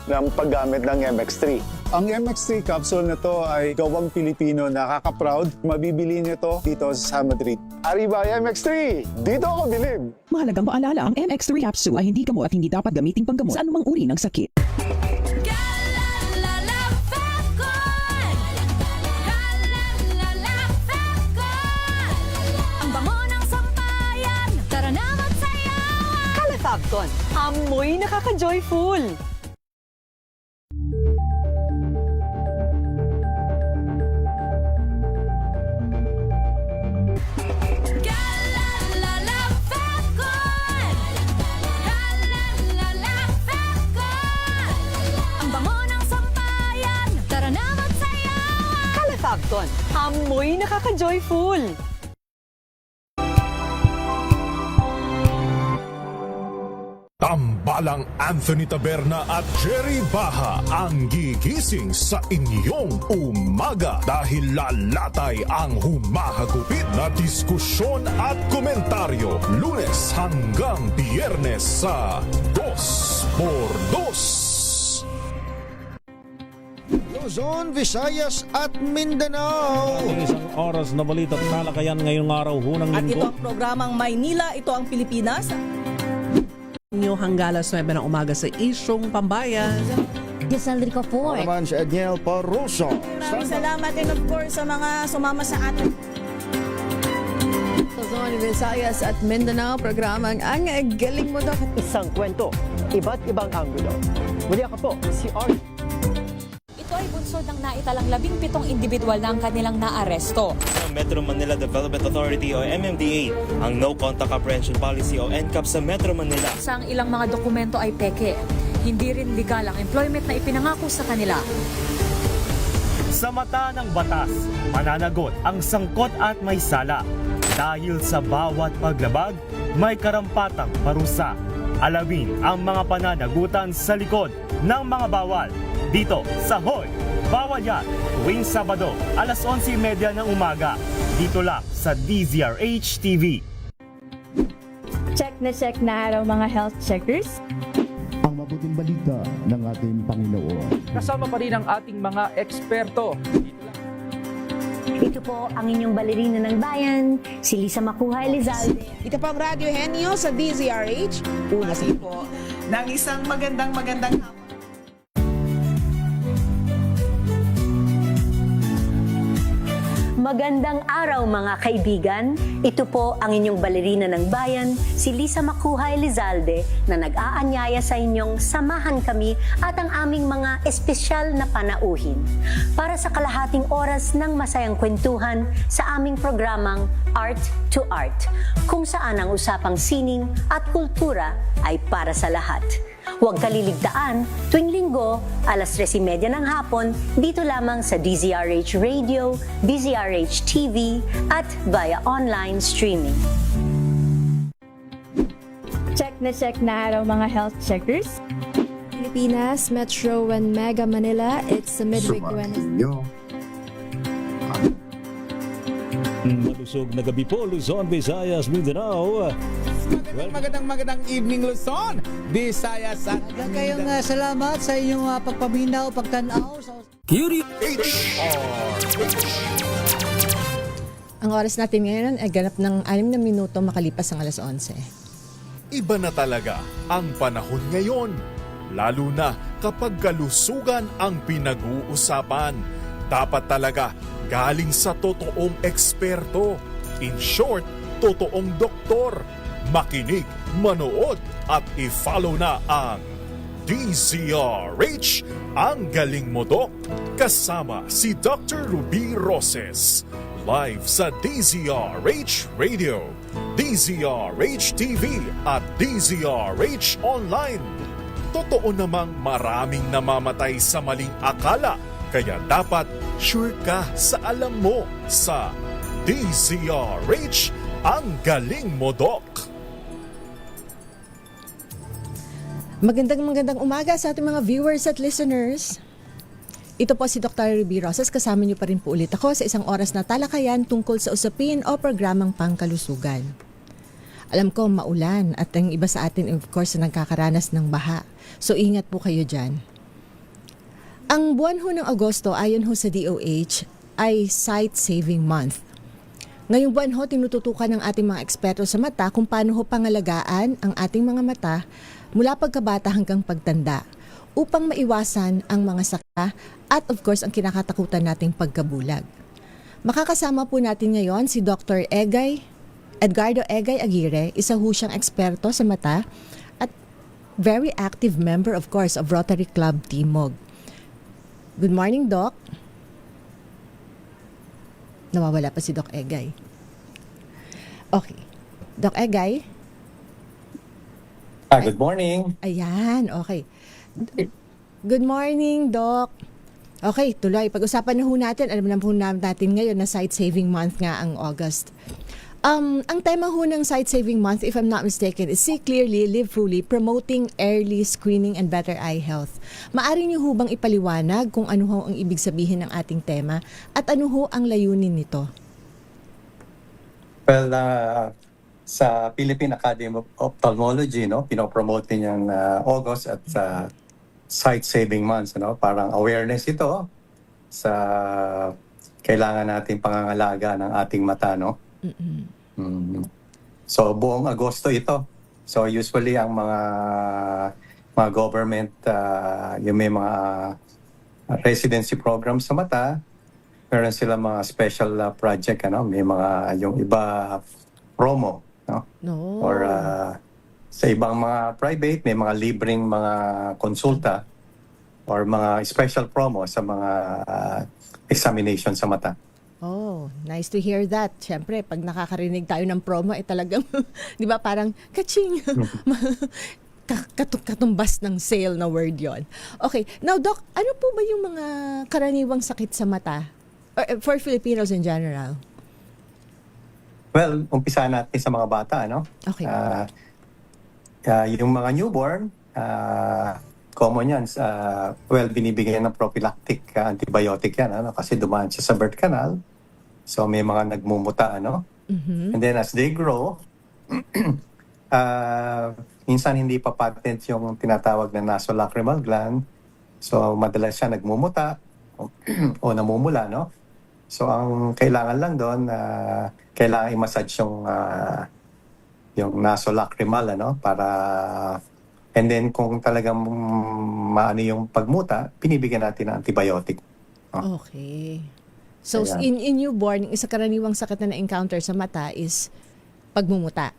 ng paggamit ng MX3. Ang MX3 capsule na to ay gawang Pilipino, nakaka-proud. Mabibili niyo to dito sa Madrid. Arriba MX3! Dito ako bilib! Mahalagang paalala, ang MX3 capsule ay hindi gamot at hindi dapat gamiting panggamot sa anumang uri ng sakit. Falcon, amoy nakaka-joyful. Ang bango ng sampayan, tara na magsayawan. Kala Falcon, amoy nakaka-joyful. Tambalang Anthony Taberna at Jerry Baha ang gigising sa inyong umaga dahil lalatay ang humahagupit na diskusyon at komentaryo Lunes hanggang Biyernes sa 2x2. Luzon, Visayas at Mindanao. Isang oras na balita at talakayan ngayong araw hunang At ito linggo. ang programang Maynila, ito ang Pilipinas. Nyo hanggang alas 9 ng umaga sa Isyong Pambayan. Giselle Ricofor. Naman si Edniel Paruso. Maraming salamat and of course sa mga sumama sa atin. Luzon, Visayas at Mindanao, programang Ang Galing Mo Daw. Isang kwento, iba't ibang anggulo. Muli ako po, si Art. Ito ay bunsod ng naitalang 17 individual na ang kanilang naaresto. Metro Manila Development Authority o MMDA ang No Contact Apprehension Policy o NCAP sa Metro Manila. Sa ang ilang mga dokumento ay peke. Hindi rin legal ang employment na ipinangako sa kanila. Sa mata ng batas, mananagot ang sangkot at may sala. Dahil sa bawat paglabag, may karampatang parusa. Alamin ang mga pananagutan sa likod ng mga bawal. Dito sa Hoy! Bawal Yan, tuwing Sabado, alas 11:30 ng umaga. Dito lang sa DZRH TV. Check na araw mga health checkers. Ang mabuting balita ng ating Panginoon. Kasama pa rin ang ating mga eksperto. Ito po ang inyong balerina ng bayan, si Lisa Makuhay Lizalde. Ito po ang Radyo Henyo sa DZRH. Una po ng isang magandang hapon. Magandang araw mga kaibigan. Ito po ang inyong balerina ng bayan, si Lisa Makuhay Lizalde na nag-aanyaya sa inyong samahan kami at ang aming mga espesyal na panauhin para sa kalahating oras ng masayang kwentuhan sa aming programang Art to Art, kung saan ang usapang sining at kultura ay para sa lahat. Huwag kaliligtaan, tuwing linggo, alas 3:30 ng hapon, dito lamang sa DZRH Radio, DZRH TV, at via online streaming. Check na araw mga health checkers. Pilipinas, Metro and Mega Manila, it's a midweek Wednesday. Malusog na gabi po, Luzon, Visayas, Mindanao. Magandang evening Luzon, Visayas at Mindanao. Kayong salamat sa inyong pagpaminaw, pagtanaw. Ang oras natin ngayon ay ganap ng 6 na minuto makalipas ang alas 11. Iba na talaga ang panahon ngayon. Lalo na kapag kalusugan ang pinag-uusapan. Dapat talaga galing sa totoong eksperto. In short, totoong doktor. Makinig, manood at i-follow na ang DZRH, ang Galing Mo Dok, kasama si Dr. Ruby Roses. Live sa DZRH Radio, DZRH TV at DZRH Online. Totoo namang maraming namamatay sa maling akala, kaya dapat sure ka sa alam mo sa DZRH, ang Galing Mo Dok. Magandang umaga sa ating mga viewers at listeners. Ito po si Dr. Ruby Roses. Kasama niyo pa rin po ulit ako sa isang oras na talakayan tungkol sa usapin o programang pangkalusugan. Alam ko maulan at ang iba sa atin of course na nagkakaranas ng baha. So ingat po kayo dyan. Ang buwan ho ng Agosto, ayon ho sa DOH, ay Sight Saving Month. Ngayong buwan ho, tinututukan ng ating mga eksperto sa mata kung paano ho pangalagaan ang ating mga mata mula pagkabata hanggang pagtanda upang maiwasan ang mga sakit at of course ang kinakatakutan nating pagkabulag. Makakasama po natin ngayon si Dr. Edgardo Egay Aguirre, isa ho siyang eksperto sa mata at very active member of course of Rotary Club Timog. Good morning, Doc. Nawawala pa si Doc Egay. Okay. Doc Egay? Good morning. Ayan, okay. Good morning, Doc. Okay, tuloy. Pag-usapan na ho natin, alam na po natin ngayon na Sight Saving Month nga ang August. Ang tema ho ng Sight Saving Month, if I'm not mistaken, is See Clearly, Live Fully, Promoting Early Screening and Better Eye Health. Maaari niyo ho bang ipaliwanag kung ano ho ang ibig sabihin ng ating tema at ano ho ang layunin nito? Well, sa Philippine Academy of Ophthalmology, pinopromote din yung August at Sight Saving Month. Parang awareness ito sa kailangan nating pangangalaga ng ating mata. So buong Agosto ito. So usually ang mga government yung may mga residency program sa mata, meron sila mga special project, may mga yung iba promo, or sa ibang mga private may mga libreng mga konsulta or mga special promo sa mga examination sa mata. Oh, nice to hear that. Siyempre, pag nakakarinig tayo ng promo, talagang, di ba, parang kaching. Katumbas ng sale na word yon. Okay, now Doc, ano po ba yung mga karaniwang sakit sa mata? Or, for Filipinos in general? Well, umpisa natin sa mga bata, Okay. Yung mga newborn, common yan. Binibigyan ng prophylactic antibiotic yan, kasi dumaan siya sa birth canal. So may mga nagmumuta, And then as they grow, minsan hindi pa patent yung tinatawag na nasolacrimal gland. So madalas siya nagmumuta o namumula, So ang kailangan lang doon, kailangan i-massage yung nasolacrimal, para. And then kung talagang maano yung pagmuta, pinibigyan natin ng antibiotic. Okay. So Ayan. in newborn, isa karaniwang sakit na na-encounter sa mata is pagmumuta.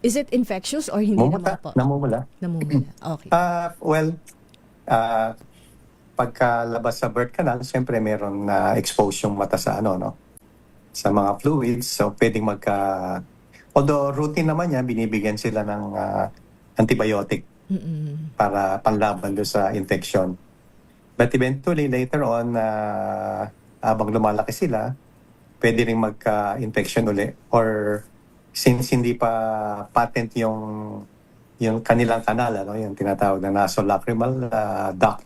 Is it infectious or hindi naman po? Namumula. Namumula. Okay. Pagkalabas sa birth canal, siyempre meron na expose yung mata sa sa mga fluids. So pwedeng although routine naman yan, binibigyan sila ng antibiotic para panlaban doon sa infection. But eventually, later on, habang lumalaki sila, pwede rin magka-infection uli. Or since hindi pa patent yung kanilang kanal, yung tinatawag na nasolacrimal duct.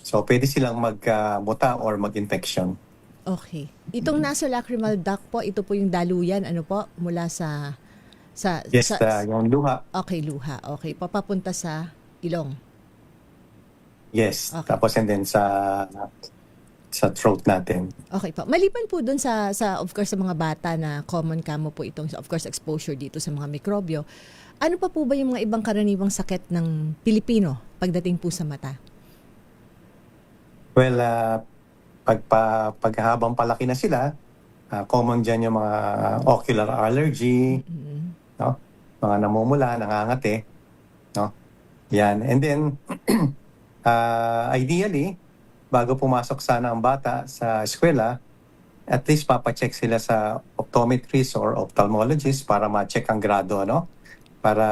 So, pwede silang magmuta or mag-infection. Okay. Itong nasolacrimal duct po, ito po yung daluyan, mula sa yung luha. Okay, luha. Okay. Papapunta sa ilong. Yes. Okay. Tapos and then sa throat natin. Okay po. Maliban po dun sa of course sa mga bata na common kamo po itong of course exposure dito sa mga mikrobyo. Ano pa po ba yung mga ibang karaniwang sakit ng Pilipino pagdating po sa mata? Well, paghabang palaki na sila, common dyan yung mga ocular allergy, mga namumula, nangangati, Yan. And then, ideally, bago pumasok sana ang bata sa eskwela, at least papacheck sila sa optometrist or ophthalmologist para ma-check ang grado, Para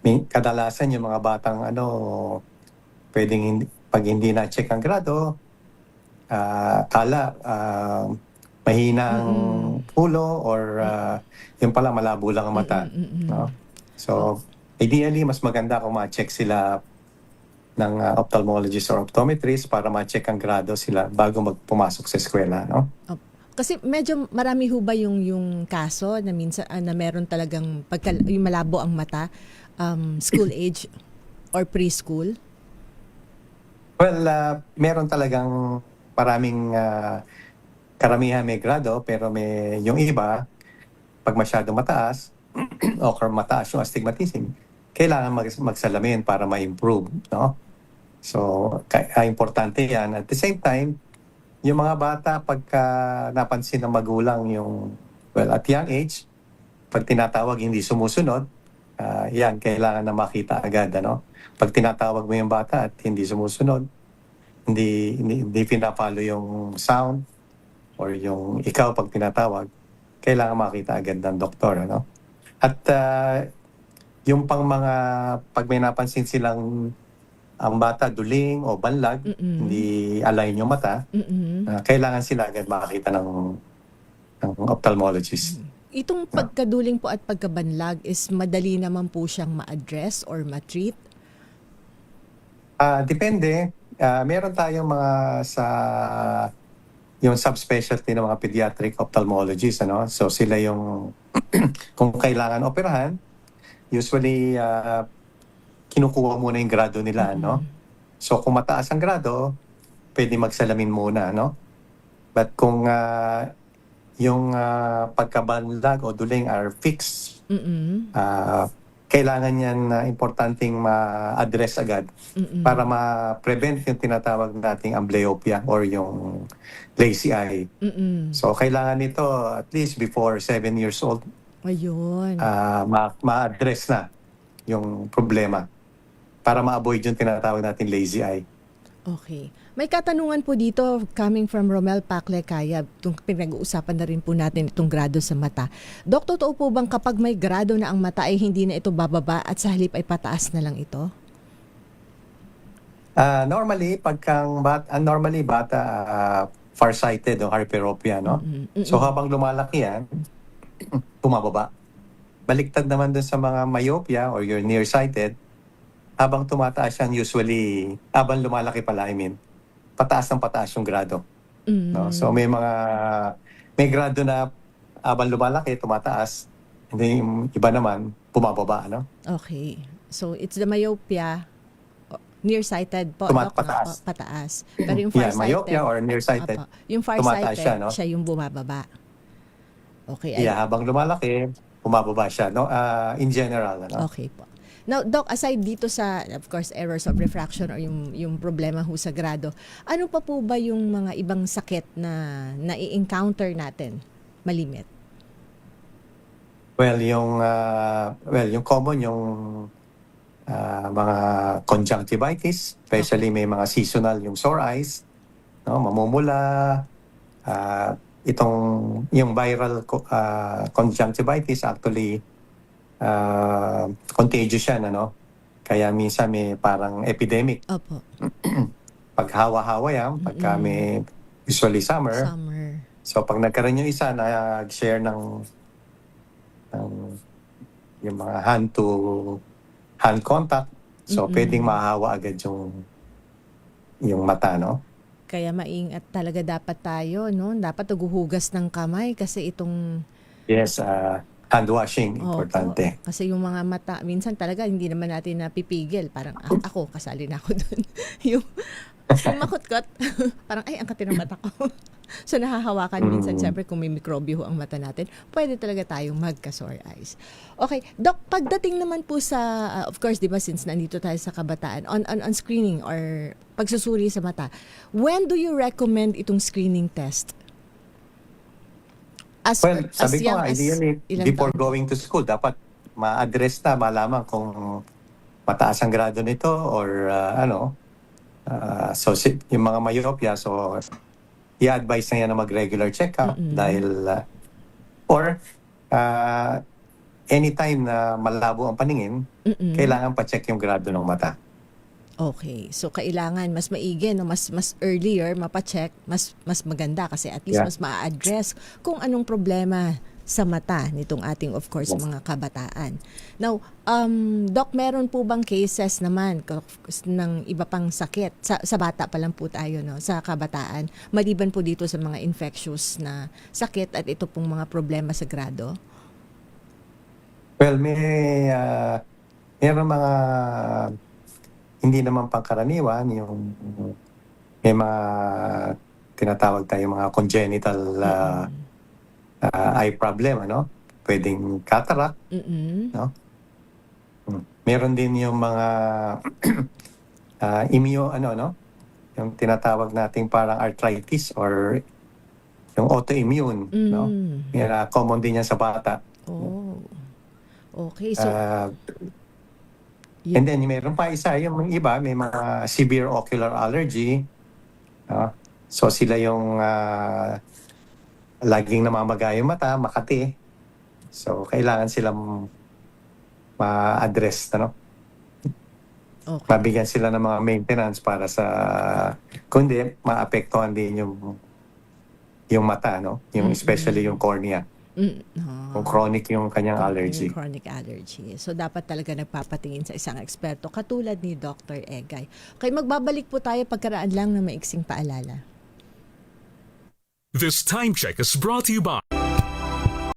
kadalasan yung mga batang pwedeng pag hindi na-check ang grado, mahinang ulo or yung pala malabo lang ang mata. So, ideally, mas maganda kung ma-check sila ng ophthalmologist or optometrist para ma-check ang grado sila bago magpumasok sa eskwela, Kasi medyo marami ho ba yung kaso na minsan na meron talagang yung malabo ang mata, school age or preschool? Well, meron talagang maraming karamihan may grado, pero may yung iba, pag masyado mataas, o kung mataas yung astigmatism, kailangan magsalamin para ma-improve, no? So, importante yan. At the same time, yung mga bata, pagka napansin ng magulang yung, at young age, pag tinatawag hindi sumusunod, yan, kailangan na makita agad, ano? Pag tinatawag mo yung bata at hindi sumusunod, hindi pinapalo yung sound, or yung ikaw pag tinatawag, kailangan makita agad ng doktor, ano? At yung pang mga, pag may napansin silang ang bata duling o banlag, hindi align yung mata, kailangan sila agad makita ng ophthalmologist. Itong pagkaduling po at pagkabanlag is madali naman po siyang ma-address or ma-treat? Depende. Meron tayong mga yung subspecialty ng mga pediatric ophthalmologists, ano? So sila yung kung kailangan operahan, usually kinukuha muna yung grado nila, no? So kung mataas ang grado, pwede magsalamin muna, no? But kung yung pagkabanlag o duling are fixed, kailangan yan importanteng ma-address agad para ma-prevent yung tinatawag nating amblyopia or yung lazy eye. So kailangan nito at least before 7 years old, ayun, ma-address na yung problema para ma-avoid yung tinatawag nating lazy eye. Okay. May katanungan po dito coming from Romel Pacle Kaya. Pinag-uusapan na rin po natin itong grado sa mata. Dok, totoo po bang kapag may grado na ang mata ay hindi na ito bababa at sa halip ay pataas na lang ito? Normally, bata farsighted o hyperopia, no? So habang lumalaki yan, bumababa. Baliktad naman dun sa mga myopia or you're nearsighted, habang tumataas yan usually, habang lumalaki pala, pataas ng pataas yung grado. No? So may grado na habang lumalaki, tumataas, hindi yung iba naman, bumababa, no? Okay. So it's the myopia, nearsighted po, pataas. Pataas. Pero yung farsighted, myopia or nearsighted, yung farsighted, siya, no? siya yung bumababa. Okay. Habang lumalaki, bumababa siya, no? In general, ano? Okay po. Now, Doc, aside dito sa, of course, errors of refraction or yung problema ho sa grado, ano pa po ba yung mga ibang sakit na i-encounter natin malimit? Well, yung common, yung mga conjunctivitis, especially may mga seasonal, yung sore eyes, no? Mamumula, yung viral conjunctivitis actually, contagious yan, ano? Kaya minsan may parang epidemic. Opo. Pag hawa-hawa yan, pagka may usually summer. So pag nagkaroon yung isa na share ng yung mga hand contact, so pwedeng mahawa agad yung mata, no? Kaya maingat talaga dapat tayo, no? Dapat hugas ng kamay kasi itong... Yes, hand washing, importante. Kasi yung mga mata, minsan talaga hindi naman natin napipigil. Parang ako, kasali na ako dun. yung makot-kot, parang ay, ang kati ng mata ko. So nahahawakan minsan, siyempre kung may mikrobyo ang mata natin, pwede talaga tayong magka-sore eyes. Okay, Doc, pagdating naman po sa, of course, di ba, since nandito tayo sa kabataan, on screening or pagsusuri sa mata, when do you recommend itong screening test? Sabi ko nga, ideally, before going to school, dapat ma-address na, malaman kung mataas ang grado nito or so yung mga myopia, so i-advise na yan na mag-regular check-up dahil or anytime na malabo ang paningin, kailangan pa-check yung grado ng mata. Okay. So, kailangan mas maigi, no? mas earlier, mapacheck, mas maganda kasi at least mas ma-address kung anong problema sa mata nitong ating, of course, mga kabataan. Now, Doc, meron po bang cases naman ng iba pang sakit? Sa bata pa lang po tayo, no? Sa kabataan, maliban po dito sa mga infectious na sakit at ito pong mga problema sa grado? Well, meron mga hindi naman pangkaraniwan, yung may mga tinatawag tayo mga congenital eye problem, ano? Pwedeng cataract, no? Meron din yung mga yung tinatawag nating parang arthritis or yung autoimmune, no? Yan, common din yan sa bata. Oh. Okay, so And then meron pa isa, yung iba may mga severe ocular allergy. So sila yung laging namamaga yung mata, makati. So kailangan silang ma-address, ano? Okay. Mabigyan sila ng mga maintenance para sa kundi maapektuhan din yung mata, no? Yung especially yung cornea. Kung chronic yung kanyang allergy. Yung chronic allergy. So, dapat talaga nagpapatingin sa isang eksperto, katulad ni Dr. Egay. Okay, magbabalik po tayo pagkaraan lang ng maiksing paalala. This time check is brought to you by